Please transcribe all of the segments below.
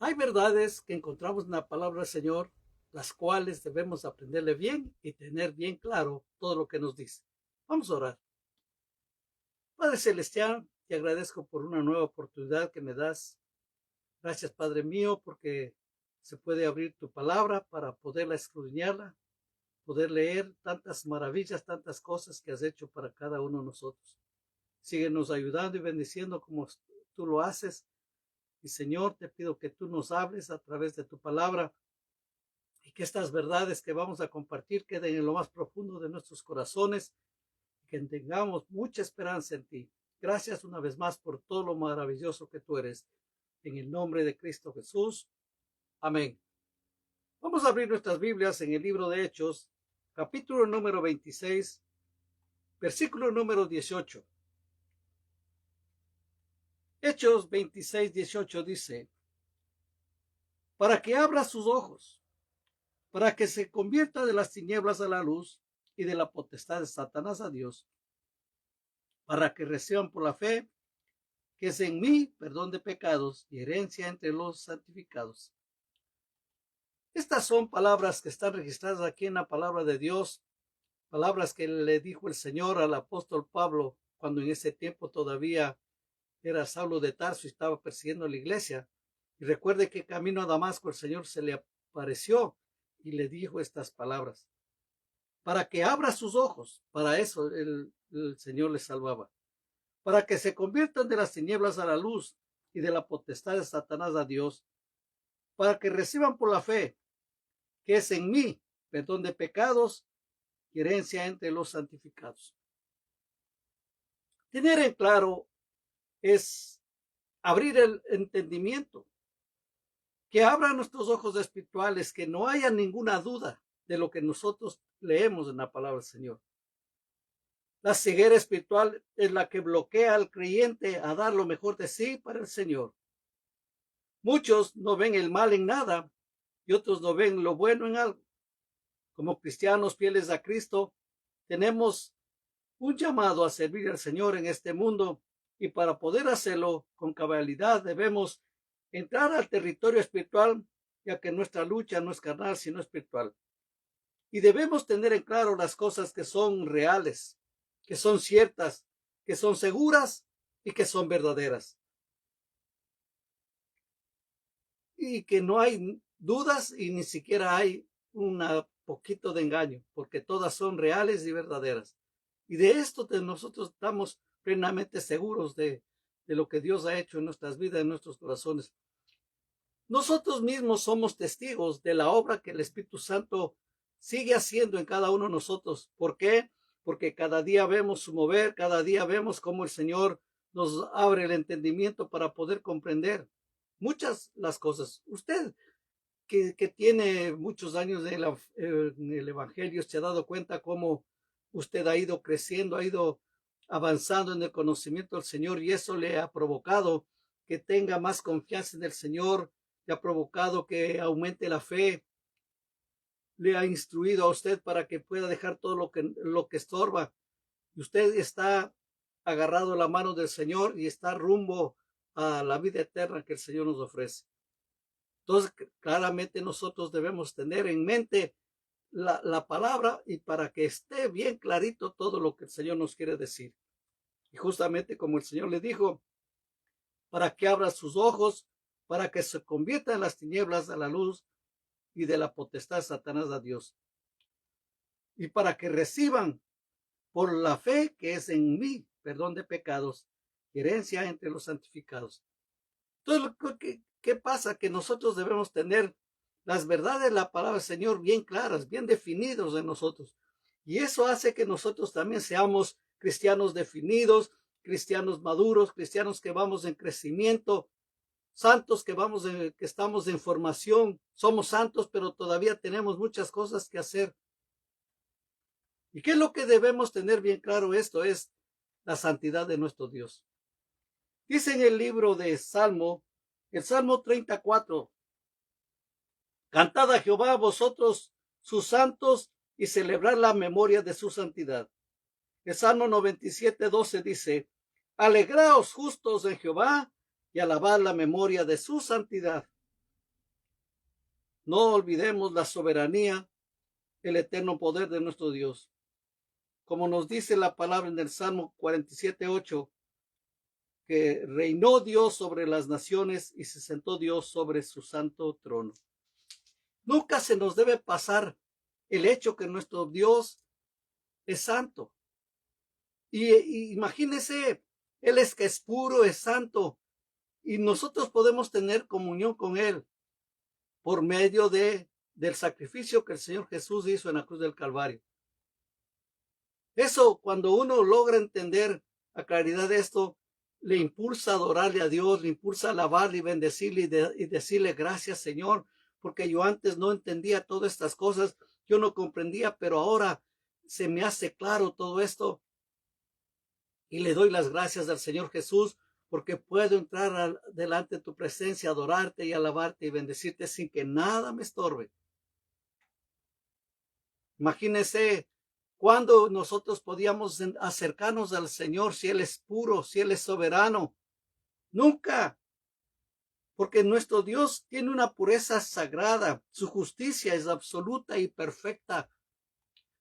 Hay verdades que encontramos en la palabra del Señor, las cuales debemos aprenderle bien y tener bien claro todo lo que nos dice. Vamos a orar. Padre Celestial, te agradezco por una nueva oportunidad que me das. Gracias, Padre mío, porque se puede abrir tu palabra para poderla escudriñarla, poder leer tantas maravillas, tantas cosas que has hecho para cada uno de nosotros. Síguenos ayudando y bendiciendo como tú lo haces. Y Señor, te pido que tú nos hables a través de tu palabra y que estas verdades que vamos a compartir queden en lo más profundo de nuestros corazones y que tengamos mucha esperanza en ti. Gracias una vez más por todo lo maravilloso que tú eres. En el nombre de Cristo Jesús. Amén. Vamos a abrir nuestras Biblias en el libro de Hechos, capítulo número 26, versículo número 18. Hechos 26, 18 dice: para que abra sus ojos, para que se convierta de las tinieblas a la luz y de la potestad de Satanás a Dios, para que reciban por la fe que es en mí perdón de pecados y herencia entre los santificados. Estas son palabras que están registradas aquí en la palabra de Dios, palabras que le dijo el Señor al apóstol Pablo cuando en ese tiempo todavía era Saulo de Tarso y estaba persiguiendo a la iglesia. Y recuerde que camino a Damasco el Señor se le apareció y le dijo estas palabras, para que abra sus ojos. Para eso el Señor les salvaba, para que se conviertan de las tinieblas a la luz y de la potestad de Satanás a Dios, para que reciban por la fe que es en mí perdón de pecados y herencia entre los santificados. Tener en claro es abrir el entendimiento, que abra nuestros ojos espirituales, que no haya ninguna duda de lo que nosotros leemos en la palabra del Señor. La ceguera espiritual es la que bloquea al creyente a dar lo mejor de sí para el Señor. Muchos no ven el mal en nada y otros no ven lo bueno en algo. Como cristianos fieles a Cristo, tenemos un llamado a servir al Señor en este mundo, y para poder hacerlo con cabalidad debemos entrar al territorio espiritual, ya que nuestra lucha no es carnal sino espiritual. Y debemos tener en claro las cosas que son reales, que son ciertas, que son seguras y que son verdaderas. Y que no hay dudas y ni siquiera hay un poquito de engaño, porque todas son reales y verdaderas. Y de esto nosotros estamos plenamente seguros de lo que Dios ha hecho en nuestras vidas, en nuestros corazones. Nosotros mismos somos testigos de la obra que el Espíritu Santo sigue haciendo en cada uno de nosotros. ¿Por qué? Porque cada día vemos su mover, cada día vemos cómo el Señor nos abre el entendimiento para poder comprender muchas las cosas. Usted que tiene muchos años en el Evangelio se ha dado cuenta cómo usted ha ido creciendo, ha ido avanzando en el conocimiento del Señor, y eso le ha provocado que tenga más confianza en el Señor, le ha provocado que aumente la fe, le ha instruido a usted para que pueda dejar todo lo que estorba. Y usted está agarrado a la mano del Señor y está rumbo a la vida eterna que el Señor nos ofrece. Entonces, claramente nosotros debemos tener en mente la palabra, y para que esté bien clarito todo lo que el Señor nos quiere decir. Y justamente como el Señor le dijo, para que abra sus ojos, para que se convierta en las tinieblas a la luz y de la potestad de Satanás a Dios. Y para que reciban por la fe que es en mí perdón de pecados, herencia entre los santificados. Entonces, ¿qué pasa? Que nosotros debemos tener las verdades de la palabra del Señor bien claras, bien definidos en nosotros. Y eso hace que nosotros también seamos cristianos definidos, cristianos maduros, cristianos que vamos en crecimiento, santos que que estamos en formación. Somos santos, pero todavía tenemos muchas cosas que hacer. ¿Y qué es lo que debemos tener bien claro? Esto es la santidad de nuestro Dios. Dice en el libro de Salmo, el Salmo 34, cantad a Jehová vosotros sus santos y celebrad la memoria de su santidad. El Salmo 97, 12 dice, alegraos justos en Jehová y alabad la memoria de su santidad. No olvidemos la soberanía, el eterno poder de nuestro Dios. Como nos dice la palabra en el Salmo 47:8, que reinó Dios sobre las naciones y se sentó Dios sobre su santo trono. Nunca se nos debe pasar el hecho que nuestro Dios es santo. Y imagínese, Él es que es puro, es santo, y nosotros podemos tener comunión con Él por medio del sacrificio que el Señor Jesús hizo en la cruz del Calvario. Eso, cuando uno logra entender a claridad esto, le impulsa a adorarle a Dios, le impulsa a alabarle y bendecirle y decirle gracias, Señor, porque yo antes no entendía todas estas cosas, yo no comprendía, pero ahora se me hace claro todo esto y le doy las gracias al Señor Jesús porque puedo entrar delante de tu presencia, adorarte y alabarte y bendecirte sin que nada me estorbe. Imagínese cuando nosotros podíamos acercarnos al Señor si Él es puro, si Él es soberano. Nunca, porque nuestro Dios tiene una pureza sagrada, su justicia es absoluta y perfecta.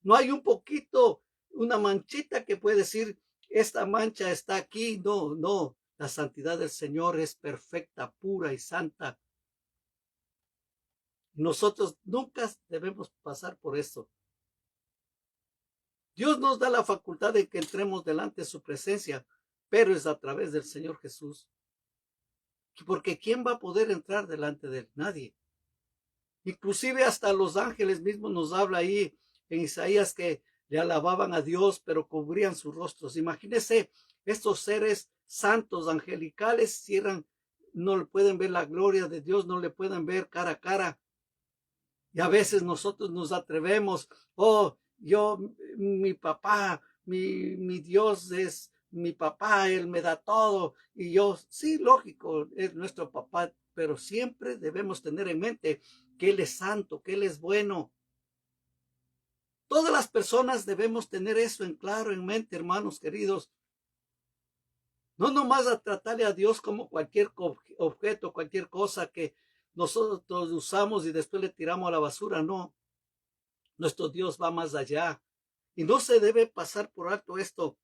No hay un poquito, una manchita que puede decir, esta mancha está aquí. No, no, la santidad del Señor es perfecta, pura y santa. Nosotros nunca debemos pasar por esto. Dios nos da la facultad de que entremos delante de su presencia, pero es a través del Señor Jesús. Porque ¿quién va a poder entrar delante de él? Nadie. Inclusive hasta los ángeles mismos nos habla ahí en Isaías que le alababan a Dios, pero cubrían sus rostros. Imagínense, estos seres santos, angelicales, no le pueden ver la gloria de Dios, no le pueden ver cara a cara. Y a veces nosotros nos atrevemos, mi papá, mi Dios es mi papá, Él me da todo. Y yo, sí, lógico, es nuestro papá, pero siempre debemos tener en mente que Él es santo, que Él es bueno. Todas las personas debemos tener eso en claro, en mente, hermanos queridos. No nomás a tratarle a Dios como cualquier objeto, cualquier cosa que nosotros usamos y después le tiramos a la basura, no. Nuestro Dios va más allá y no se debe pasar por alto esto.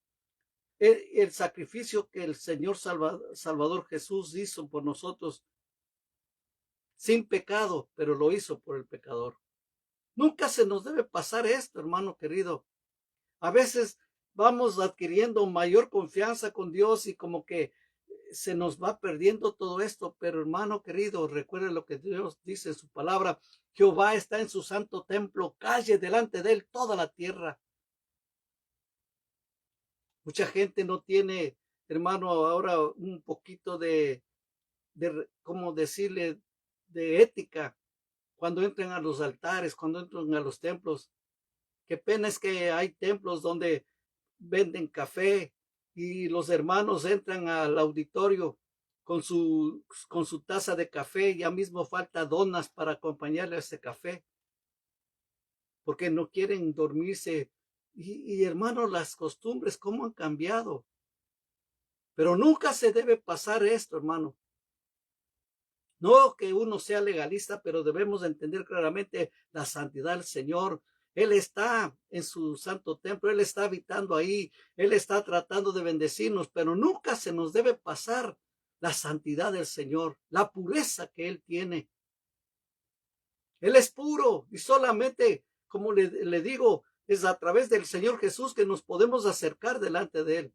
El sacrificio que el Señor Salvador Jesús hizo por nosotros sin pecado, pero lo hizo por el pecador. Nunca se nos debe pasar esto, hermano querido. A veces vamos adquiriendo mayor confianza con Dios y como que se nos va perdiendo todo esto, pero hermano querido, recuerde lo que Dios dice en su palabra. Jehová está en su santo templo, calle delante de él toda la tierra. Mucha gente no tiene, hermano, ahora un poquito ¿cómo decirle?, de ética cuando entran a los altares, cuando entran a los templos. Qué pena es que hay templos donde venden café y los hermanos entran al auditorio con su taza de café, ya mismo falta donas para acompañarle a ese café, porque no quieren dormirse. Y hermanos, las costumbres, ¿cómo han cambiado? Pero nunca se debe pasar esto, hermano. No que uno sea legalista, pero debemos entender claramente la santidad del Señor. Él está en su santo templo, Él está habitando ahí, Él está tratando de bendecirnos, pero nunca se nos debe pasar la santidad del Señor, la pureza que Él tiene. Él es puro y solamente, como le digo, es a través del Señor Jesús que nos podemos acercar delante de Él.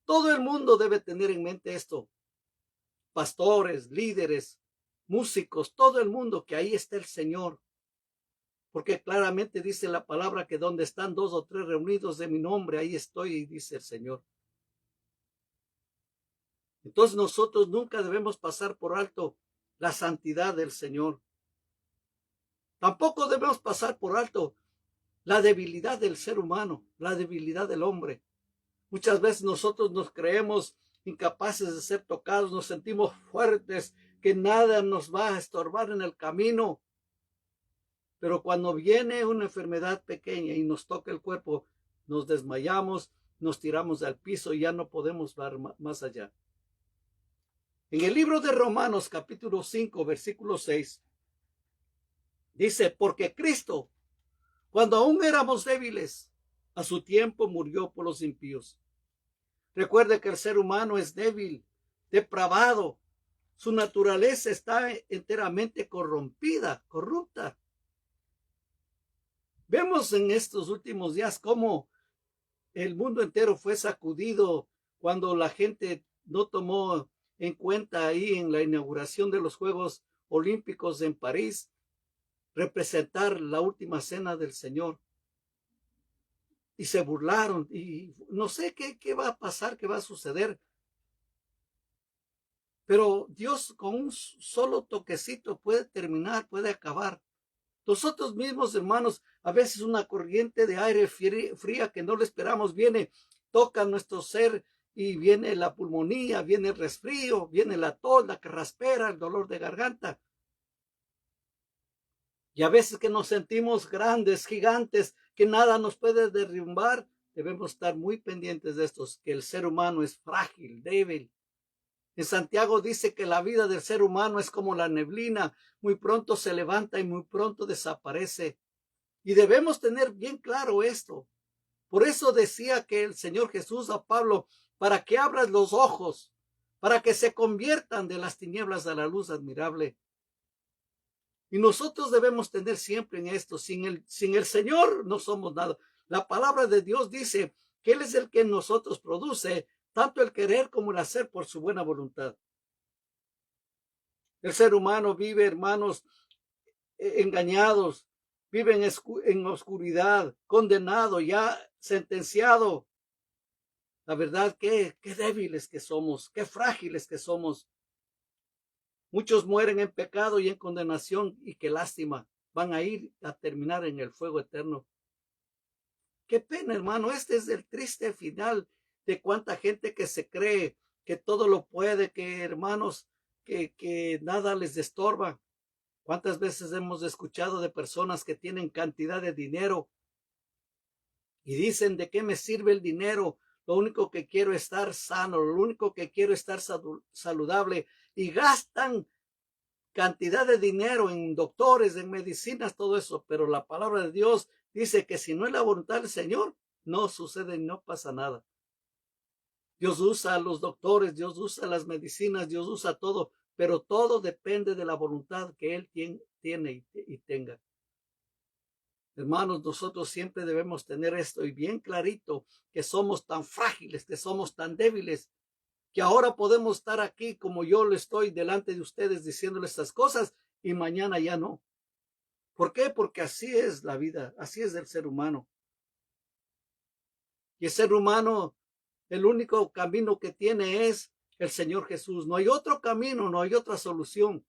Todo el mundo debe tener en mente esto. Pastores, líderes, músicos, todo el mundo, que ahí está el Señor. Porque claramente dice la palabra que donde están dos o tres reunidos de mi nombre, ahí estoy, dice el Señor. Entonces nosotros nunca debemos pasar por alto la santidad del Señor. Tampoco debemos pasar por alto la debilidad del ser humano, la debilidad del hombre. Muchas veces nosotros nos creemos incapaces de ser tocados, nos sentimos fuertes, que nada nos va a estorbar en el camino. Pero cuando viene una enfermedad pequeña y nos toca el cuerpo, nos desmayamos, nos tiramos al piso y ya no podemos ver más allá. En el libro de Romanos, capítulo 5, versículo 6, dice, porque Cristo, cuando aún éramos débiles, a su tiempo murió por los impíos. Recuerde que el ser humano es débil, depravado. Su naturaleza está enteramente corrupta. Vemos en estos últimos días cómo el mundo entero fue sacudido cuando la gente no tomó en cuenta ahí en la inauguración de los Juegos Olímpicos en París, representar la última cena del Señor. Y se burlaron y no sé qué va a pasar, qué va a suceder. Pero Dios con un solo toquecito puede terminar, puede acabar. Nosotros mismos, hermanos, a veces una corriente de aire fría que no lo esperamos viene, toca nuestro ser y viene la pulmonía, viene el resfrío, viene la tos, la carraspera, el dolor de garganta. Y a veces que nos sentimos grandes, gigantes, que nada nos puede derrumbar, debemos estar muy pendientes de estos, que el ser humano es frágil, débil. En Santiago dice que la vida del ser humano es como la neblina, muy pronto se levanta y muy pronto desaparece. Y debemos tener bien claro esto. Por eso decía que el Señor Jesús a Pablo, para que abras los ojos, para que se conviertan de las tinieblas a la luz admirable. Y nosotros debemos tener siempre en esto, sin el Señor no somos nada. La palabra de Dios dice que Él es el que en nosotros produce tanto el querer como el hacer por su buena voluntad. El ser humano vive, hermanos, engañados, vive en oscuridad, condenado, ya sentenciado. La verdad, qué débiles que somos, qué frágiles que somos. Muchos mueren en pecado y en condenación y qué lástima, van a ir a terminar en el fuego eterno. Qué pena, hermano, este es el triste final de cuánta gente que se cree que todo lo puede, que hermanos, que nada les estorba. ¿Cuántas veces hemos escuchado de personas que tienen cantidad de dinero y dicen, ¿de qué me sirve el dinero? Lo único que quiero es estar sano, lo único que quiero es estar saludable, y gastan cantidad de dinero en doctores, en medicinas, todo eso, pero la palabra de Dios dice que si no es la voluntad del Señor, no sucede, no pasa nada. Dios usa a los doctores, Dios usa las medicinas, Dios usa todo, pero todo depende de la voluntad que Él tiene y tenga. Hermanos, nosotros siempre debemos tener esto y bien clarito, que somos tan frágiles, que somos tan débiles, que ahora podemos estar aquí como yo lo estoy delante de ustedes diciéndoles estas cosas y mañana ya no. ¿Por qué? Porque así es la vida, así es el ser humano. Y el ser humano, el único camino que tiene es el Señor Jesús. No hay otro camino, no hay otra solución.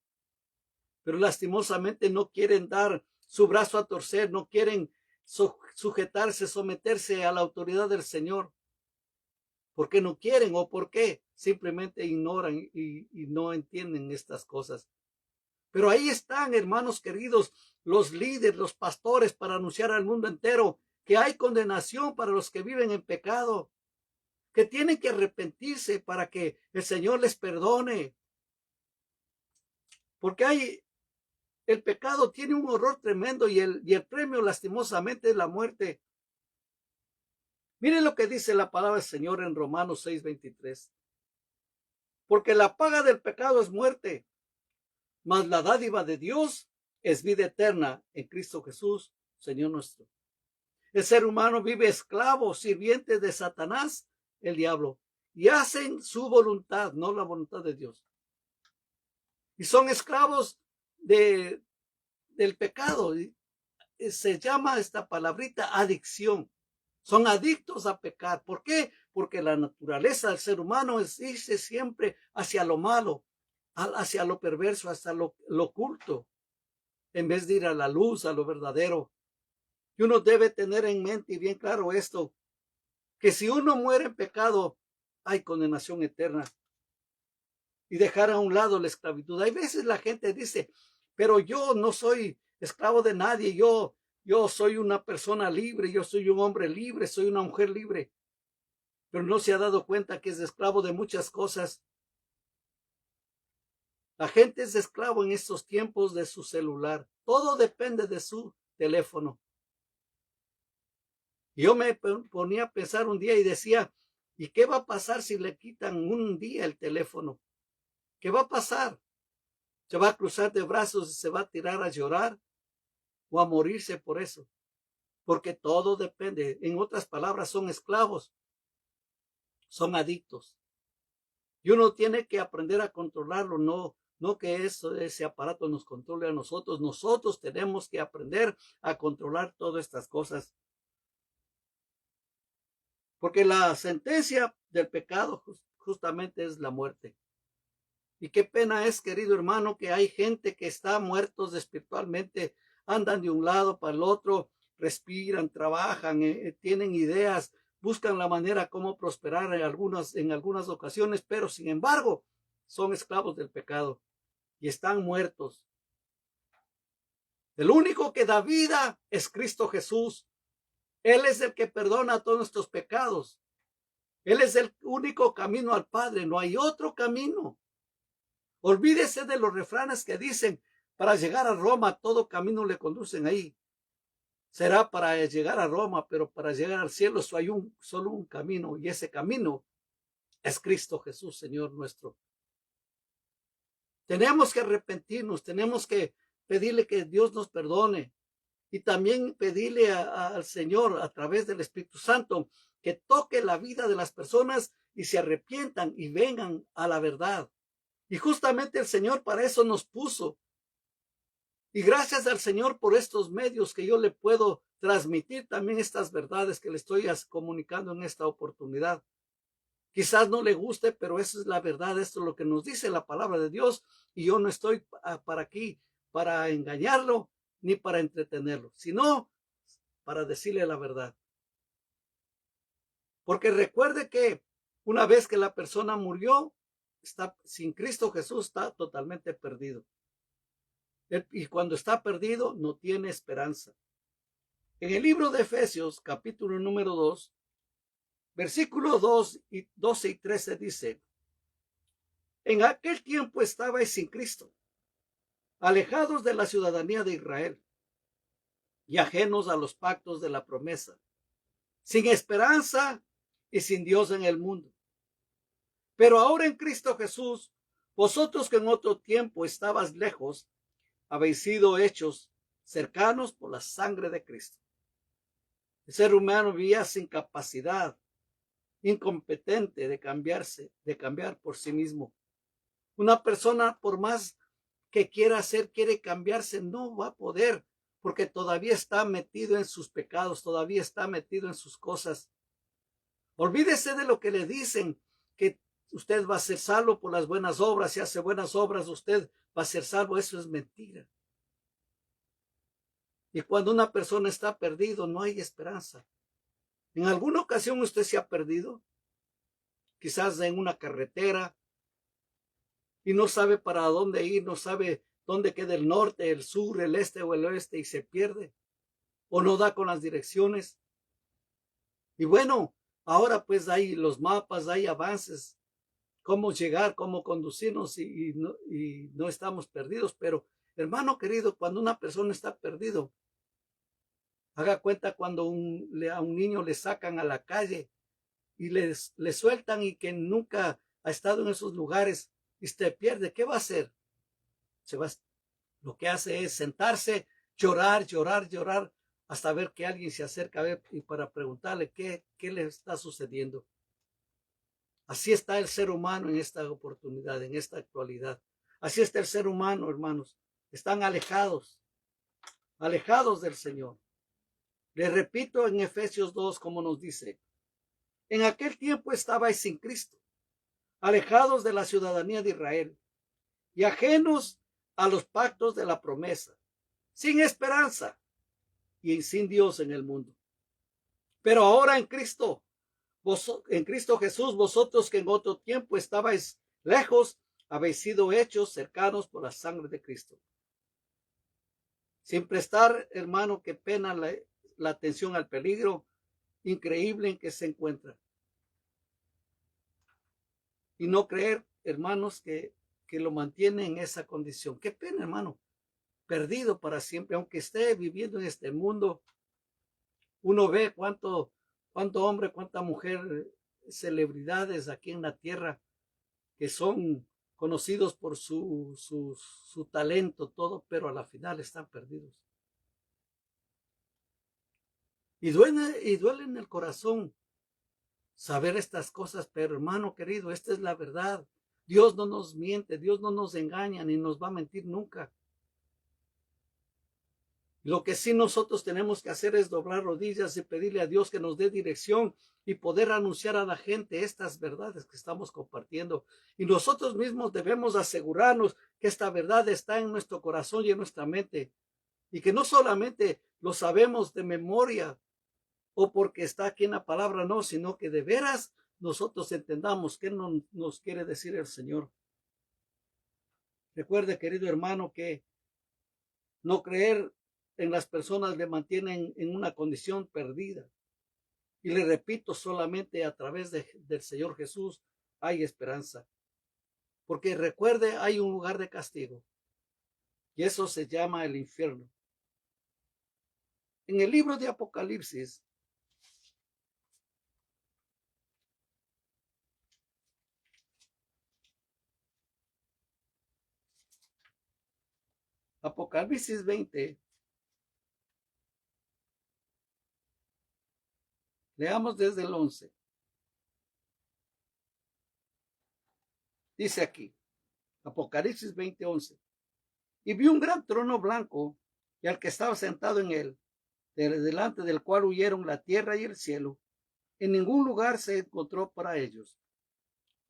Pero lastimosamente no quieren dar su brazo a torcer, no quieren sujetarse, someterse a la autoridad del Señor. ¿Por qué no quieren o por qué? Simplemente ignoran y no entienden estas cosas. Pero ahí están, hermanos queridos, los líderes, los pastores para anunciar al mundo entero que hay condenación para los que viven en pecado, que tienen que arrepentirse para que el Señor les perdone. Porque el pecado tiene un horror tremendo y el premio lastimosamente es la muerte. Miren lo que dice la palabra del Señor en Romanos 6:23. Porque la paga del pecado es muerte, mas la dádiva de Dios es vida eterna en Cristo Jesús, Señor nuestro. El ser humano vive esclavo, sirviente de Satanás, el diablo, y hacen su voluntad, no la voluntad de Dios. Y son esclavos del pecado. Se llama esta palabrita adicción. Son adictos a pecar. ¿Por qué? Porque la naturaleza del ser humano es irse siempre hacia lo malo, hacia lo perverso, hacia lo oculto, en vez de ir a la luz, a lo verdadero. Y uno debe tener en mente y bien claro esto, que si uno muere en pecado, hay condenación eterna. Y dejar a un lado la esclavitud. Hay veces la gente dice, pero yo no soy esclavo de nadie, yo soy una persona libre, yo soy un hombre libre, soy una mujer libre. Pero no se ha dado cuenta que es esclavo de muchas cosas. La gente es esclavo en estos tiempos de su celular. Todo depende de su teléfono. Yo me ponía a pensar un día y decía, ¿y qué va a pasar si le quitan un día el teléfono? ¿Qué va a pasar? ¿Se va a cruzar de brazos y se va a tirar a llorar o a morirse por eso? Porque todo depende. En otras palabras, son esclavos, son adictos. Y uno tiene que aprender a controlarlo, no que ese aparato nos controle a nosotros. Nosotros tenemos que aprender a controlar todas estas cosas. Porque la sentencia del pecado justamente es la muerte. Y qué pena es, querido hermano, que hay gente que está muertos espiritualmente, andan de un lado para el otro, respiran, trabajan, tienen ideas, buscan la manera cómo prosperar en algunas ocasiones, pero sin embargo son esclavos del pecado y están muertos. El único que da vida es Cristo Jesús. Él es el que perdona todos nuestros pecados. Él es el único camino al Padre, no hay otro camino. Olvídese de los refranes que dicen, para llegar a Roma todo camino le conducen ahí. Será para llegar a Roma, pero para llegar al cielo hay solo un camino, y ese camino es Cristo Jesús, Señor nuestro. Tenemos que arrepentirnos, tenemos que pedirle que Dios nos perdone y también pedirle al Señor a través del Espíritu Santo que toque la vida de las personas y se arrepientan y vengan a la verdad. Y justamente el Señor para eso nos puso. Y gracias al Señor por estos medios que yo le puedo transmitir también estas verdades que le estoy comunicando en esta oportunidad. Quizás no le guste, pero esa es la verdad, esto es lo que nos dice la palabra de Dios y yo no estoy para aquí para engañarlo ni para entretenerlo, sino para decirle la verdad. Porque recuerde que una vez que la persona murió, está sin Cristo Jesús, está totalmente perdido. Y cuando está perdido, no tiene esperanza. En el libro de Efesios, capítulo número 2, versículos 12 y 13 dice, en aquel tiempo estabais sin Cristo, alejados de la ciudadanía de Israel y ajenos a los pactos de la promesa, sin esperanza y sin Dios en el mundo. Pero ahora en Cristo Jesús, vosotros que en otro tiempo estabais lejos, habéis sido hechos cercanos por la sangre de Cristo. El ser humano vivía sin capacidad, incompetente de cambiar por sí mismo. Una persona, por más que quiere cambiarse, no va a poder, porque todavía está metido en sus pecados, todavía está metido en sus cosas. Olvídese de lo que le dicen, que usted va a ser salvo por las buenas obras, si hace buenas obras, usted va a ser salvo. Eso es mentira. Y cuando una persona está perdido, no hay esperanza. ¿En alguna ocasión usted se ha perdido? Quizás en una carretera y no sabe para dónde ir, no sabe dónde queda el norte, el sur, el este o el oeste y se pierde. O no da con las direcciones. Y bueno, ahora pues hay los mapas, hay avances, cómo llegar, cómo conducirnos y no estamos perdidos. Pero hermano querido, cuando una persona está perdido, haga cuenta cuando a un niño le sacan a la calle y le sueltan y que nunca ha estado en esos lugares y se pierde, ¿qué va a hacer? Lo que hace es sentarse, llorar, llorar, llorar, hasta ver que alguien se acerca a ver y para preguntarle qué le está sucediendo. Así está el ser humano en esta oportunidad, en esta actualidad. Así está el ser humano, hermanos. Están alejados del Señor. Les repito en Efesios 2, como nos dice, en aquel tiempo estabais sin Cristo, alejados de la ciudadanía de Israel y ajenos a los pactos de la promesa, sin esperanza y sin Dios en el mundo. Pero ahora en Cristo Jesús, vosotros que en otro tiempo estabais lejos, habéis sido hechos cercanos por la sangre de Cristo. Sin prestar, hermano, qué pena la atención al peligro increíble en que se encuentra. Y no creer, hermanos, que que lo mantiene en esa condición. Qué pena, hermano, perdido para siempre, aunque esté viviendo en este mundo. Uno ve cuánto hombre, cuánta mujer, celebridades aquí en la tierra que son conocidos por su talento, todo, pero a la final están perdidos. Y duele en el corazón saber estas cosas, pero hermano querido, esta es la verdad. Dios no nos miente, Dios no nos engaña, ni nos va a mentir nunca. Lo que sí nosotros tenemos que hacer es doblar rodillas y pedirle a Dios que nos dé dirección y poder anunciar a la gente estas verdades que estamos compartiendo. Y nosotros mismos debemos asegurarnos que esta verdad está en nuestro corazón y en nuestra mente. Y que no solamente lo sabemos de memoria o porque está aquí en la palabra, no, sino que de veras nosotros entendamos qué nos quiere decir el Señor. Recuerde, querido hermano, que no creer en las personas le mantienen en una condición perdida. Y le repito, solamente a través del Señor Jesús hay esperanza. Porque recuerde, hay un lugar de castigo. Y eso se llama el infierno. En el libro de Apocalipsis, Apocalipsis 20, leamos desde el 11. Dice aquí, Apocalipsis 20:11. Y vi un gran trono blanco y al que estaba sentado en él, delante del cual huyeron la tierra y el cielo. En ningún lugar se encontró para ellos.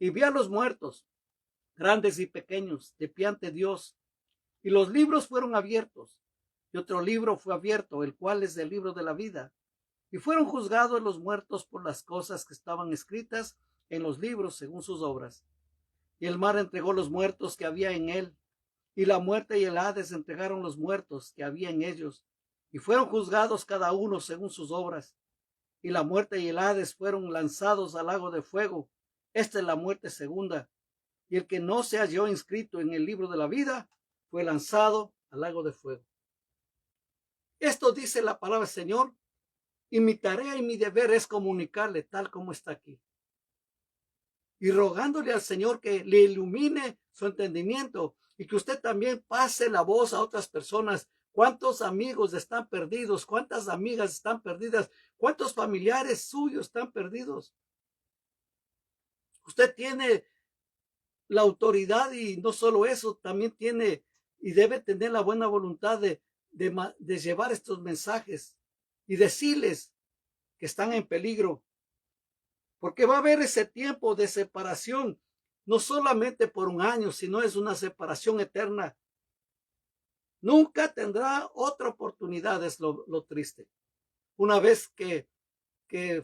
Y vi a los muertos, grandes y pequeños, de pie ante Dios. Y los libros fueron abiertos. Y otro libro fue abierto, el cual es el libro de la vida. Y fueron juzgados los muertos por las cosas que estaban escritas en los libros según sus obras. Y el mar entregó los muertos que había en él. Y la muerte y el Hades entregaron los muertos que había en ellos. Y fueron juzgados cada uno según sus obras. Y la muerte y el Hades fueron lanzados al lago de fuego. Esta es la muerte segunda. Y el que no se halló inscrito en el libro de la vida fue lanzado al lago de fuego. Esto dice la palabra del Señor, y mi tarea y mi deber es comunicarle tal como está aquí. Y rogándole al Señor que le ilumine su entendimiento y que usted también pase la voz a otras personas. ¿Cuántos amigos están perdidos? ¿Cuántas amigas están perdidas? ¿Cuántos familiares suyos están perdidos? Usted tiene la autoridad y no solo eso, también tiene y debe tener la buena voluntad de llevar estos mensajes y decirles que están en peligro. Porque va a haber ese tiempo de separación, no solamente por un año, sino es una separación eterna. Nunca tendrá otra oportunidad, es lo triste. Una vez que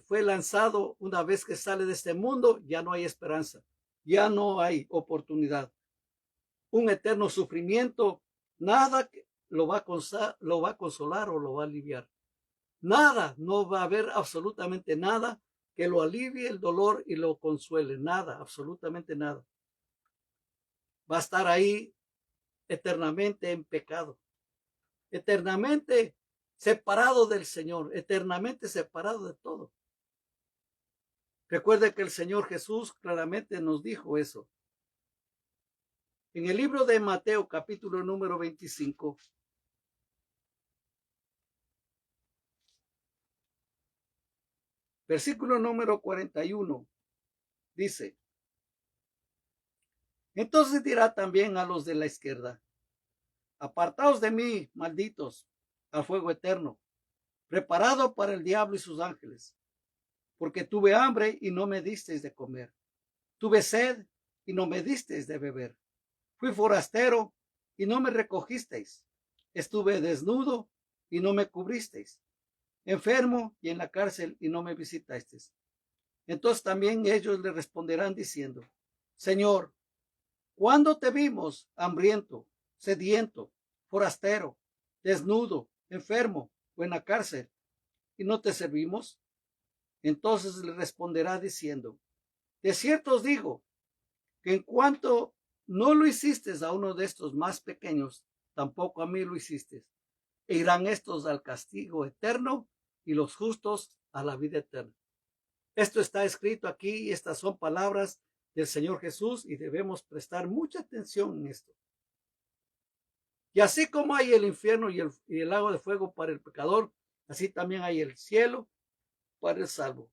fue lanzado, una vez que sale de este mundo, ya no hay esperanza, ya no hay oportunidad. Un eterno sufrimiento, nada lo va a consolar o lo va a aliviar. Nada, no va a haber absolutamente nada que lo alivie el dolor y lo consuele. Nada, absolutamente nada. Va a estar ahí eternamente en pecado, eternamente separado del Señor, eternamente separado de todo. Recuerde que el Señor Jesús claramente nos dijo eso. En el libro de Mateo, capítulo número 25, versículo número 41, dice: entonces dirá también a los de la izquierda: apartaos de mí, malditos, al fuego eterno, preparado para el diablo y sus ángeles. Porque tuve hambre y no me disteis de comer. Tuve sed y no me disteis de beber. Fui forastero y no me recogisteis. Estuve desnudo y no me cubristeis. Enfermo y en la cárcel y no me visitasteis. Entonces también ellos le responderán diciendo: Señor, ¿cuándo te vimos hambriento, sediento, forastero, desnudo, enfermo o en la cárcel y no te servimos? Entonces le responderá diciendo: de cierto os digo que en cuanto no lo hiciste a uno de estos más pequeños, tampoco a mí lo hiciste. E irán estos al castigo eterno y los justos a la vida eterna. Esto está escrito aquí y estas son palabras del Señor Jesús y debemos prestar mucha atención en esto. Y así como hay el infierno y el lago de fuego para el pecador, así también hay el cielo para el salvo.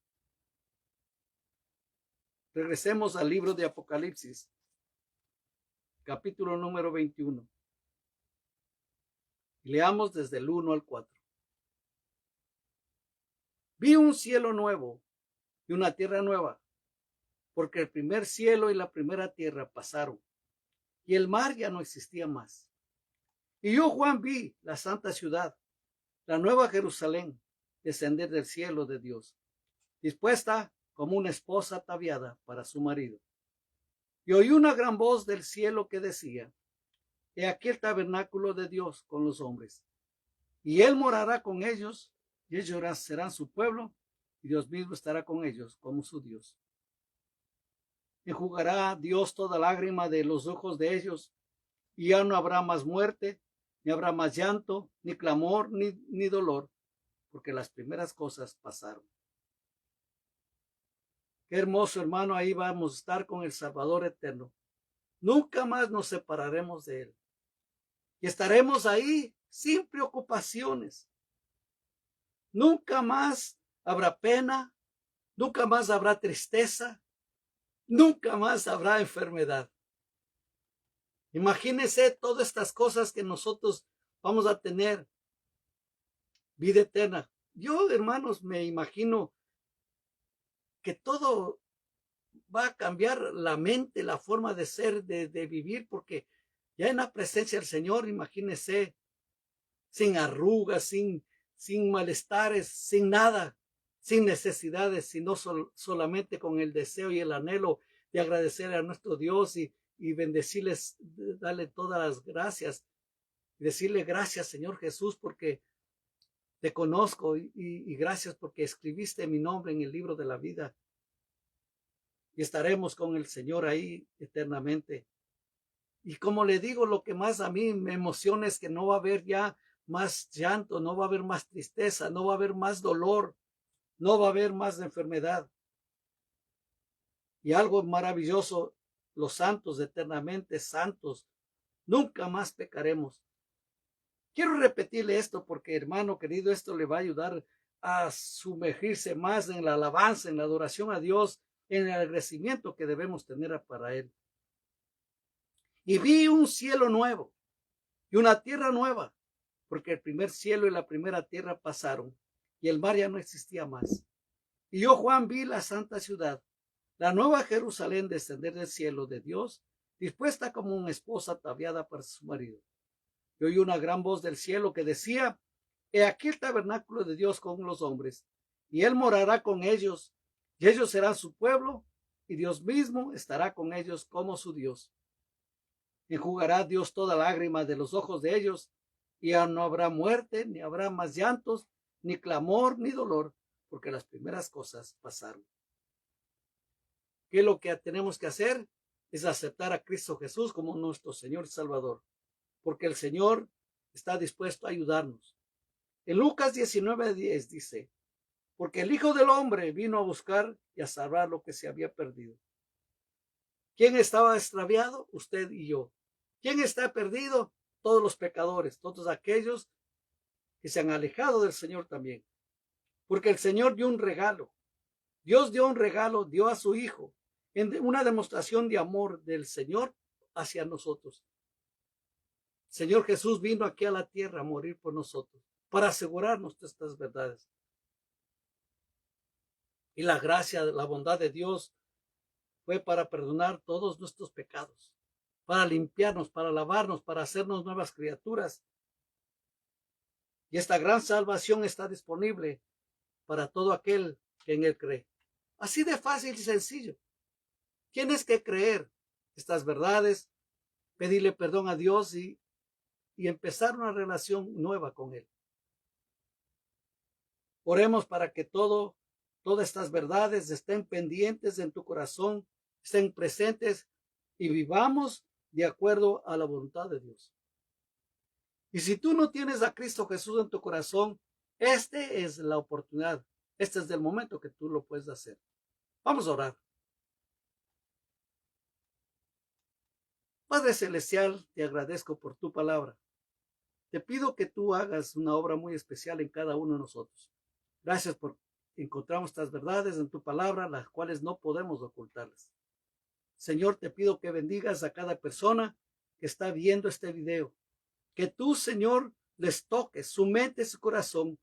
Regresemos al libro de Apocalipsis, capítulo número 21. Leamos desde el 1 al 4. Vi un cielo nuevo y una tierra nueva, porque el primer cielo y la primera tierra pasaron, y el mar ya no existía más. Y yo, Juan, vi la santa ciudad, la nueva Jerusalén, descender del cielo de Dios, dispuesta como una esposa ataviada para su marido. Y oí una gran voz del cielo que decía: He aquí el tabernáculo de Dios con los hombres, y él morará con ellos, y ellos serán su pueblo, y Dios mismo estará con ellos como su Dios. Enjugará Dios toda lágrima de los ojos de ellos, y ya no habrá más muerte, ni habrá más llanto, ni clamor, ni dolor, porque las primeras cosas pasaron. Qué hermoso, hermano, ahí vamos a estar con el Salvador eterno. Nunca más nos separaremos de él. Y estaremos ahí sin preocupaciones. Nunca más habrá pena, nunca más habrá tristeza, nunca más habrá enfermedad. Imagínense todas estas cosas que nosotros vamos a tener. Vida eterna. Yo, hermanos, me imagino que todo va a cambiar la mente, la forma de ser, de vivir, porque ya en la presencia del Señor, imagínense, sin arrugas, sin malestares, sin nada, sin necesidades, sino solamente con el deseo y el anhelo de agradecer a nuestro Dios y bendecirles, darle todas las gracias, y decirle gracias, Señor Jesús, porque te conozco y gracias porque escribiste mi nombre en el libro de la vida. Y estaremos con el Señor ahí eternamente. Y como le digo, lo que más a mí me emociona es que no va a haber ya más llanto, no va a haber más tristeza, no va a haber más dolor, no va a haber más enfermedad. Y algo maravilloso, los santos eternamente santos, nunca más pecaremos. Quiero repetirle esto porque, hermano querido, esto le va a ayudar a sumergirse más en la alabanza, en la adoración a Dios, en el agradecimiento que debemos tener para Él. Y vi un cielo nuevo y una tierra nueva, porque el primer cielo y la primera tierra pasaron, y el mar ya no existía más. Y yo, Juan, vi la santa ciudad, la nueva Jerusalén, descender del cielo de Dios, dispuesta como una esposa ataviada para su marido. Y oí una gran voz del cielo que decía: He aquí el tabernáculo de Dios con los hombres, y él morará con ellos, y ellos serán su pueblo, y Dios mismo estará con ellos como su Dios. Enjugará Dios toda lágrima de los ojos de ellos, y ya no habrá muerte, ni habrá más llantos, ni clamor, ni dolor, porque las primeras cosas pasaron. ¿Qué es lo que tenemos que hacer? Es aceptar a Cristo Jesús como nuestro Señor y Salvador, porque el Señor está dispuesto a ayudarnos. En Lucas 19:10 dice: Porque el Hijo del Hombre vino a buscar y a salvar lo que se había perdido. ¿Quién estaba extraviado? Usted y yo. ¿Quién está perdido? Todos los pecadores, todos aquellos que se han alejado del Señor también. Porque el Señor dio un regalo. Dios dio un regalo, dio a su Hijo, en una demostración de amor del Señor hacia nosotros. El Señor Jesús vino aquí a la tierra a morir por nosotros, para asegurarnos de estas verdades. Y la gracia, la bondad de Dios fue para perdonar todos nuestros pecados, para limpiarnos, para lavarnos, para hacernos nuevas criaturas. Y esta gran salvación está disponible para todo aquel que en él cree. Así de fácil y sencillo. Tienes que creer estas verdades, pedirle perdón a Dios y empezar una relación nueva con él. Oremos para que todas estas verdades estén pendientes en tu corazón, estén presentes y vivamos de acuerdo a la voluntad de Dios. Y si tú no tienes a Cristo Jesús en tu corazón, este es la oportunidad, este es el momento que tú lo puedes hacer. Vamos a orar. Padre Celestial, te agradezco por tu palabra. Te pido que tú hagas una obra muy especial en cada uno de nosotros. Gracias por encontramos estas verdades en tu palabra, las cuales no podemos ocultarlas. Señor, te pido que bendigas a cada persona que está viendo este video. Que tú, Señor, les toques su mente, su corazón.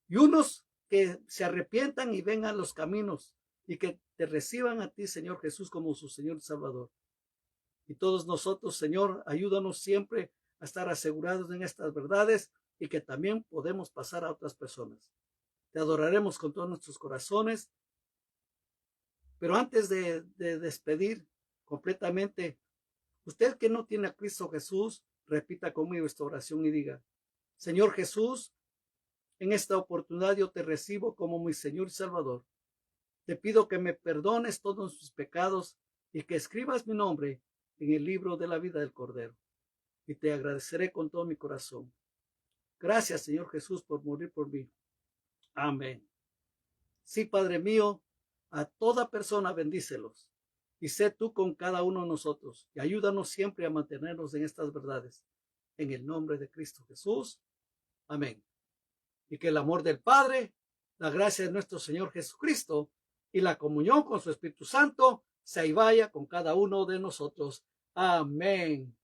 Y unos que se arrepientan y vengan los caminos y que te reciban a ti, Señor Jesús, como su Señor y Salvador. Y todos nosotros, Señor, ayúdanos siempre a estar asegurados en estas verdades y que también podemos pasar a otras personas. Te adoraremos con todos nuestros corazones. Pero antes de despedir completamente, usted que no tiene a Cristo Jesús, repita conmigo esta oración y diga: Señor Jesús, en esta oportunidad yo te recibo como mi Señor y Salvador. Te pido que me perdones todos mis pecados y que escribas mi nombre en el libro de la vida del Cordero. Y te agradeceré con todo mi corazón. Gracias, Señor Jesús, por morir por mí. Amén. Sí, Padre mío, a toda persona bendícelos. Y sé tú con cada uno de nosotros. Y ayúdanos siempre a mantenernos en estas verdades. En el nombre de Cristo Jesús. Amén. Y que el amor del Padre, la gracia de nuestro Señor Jesucristo y la comunión con su Espíritu Santo se y vaya con cada uno de nosotros. Amén.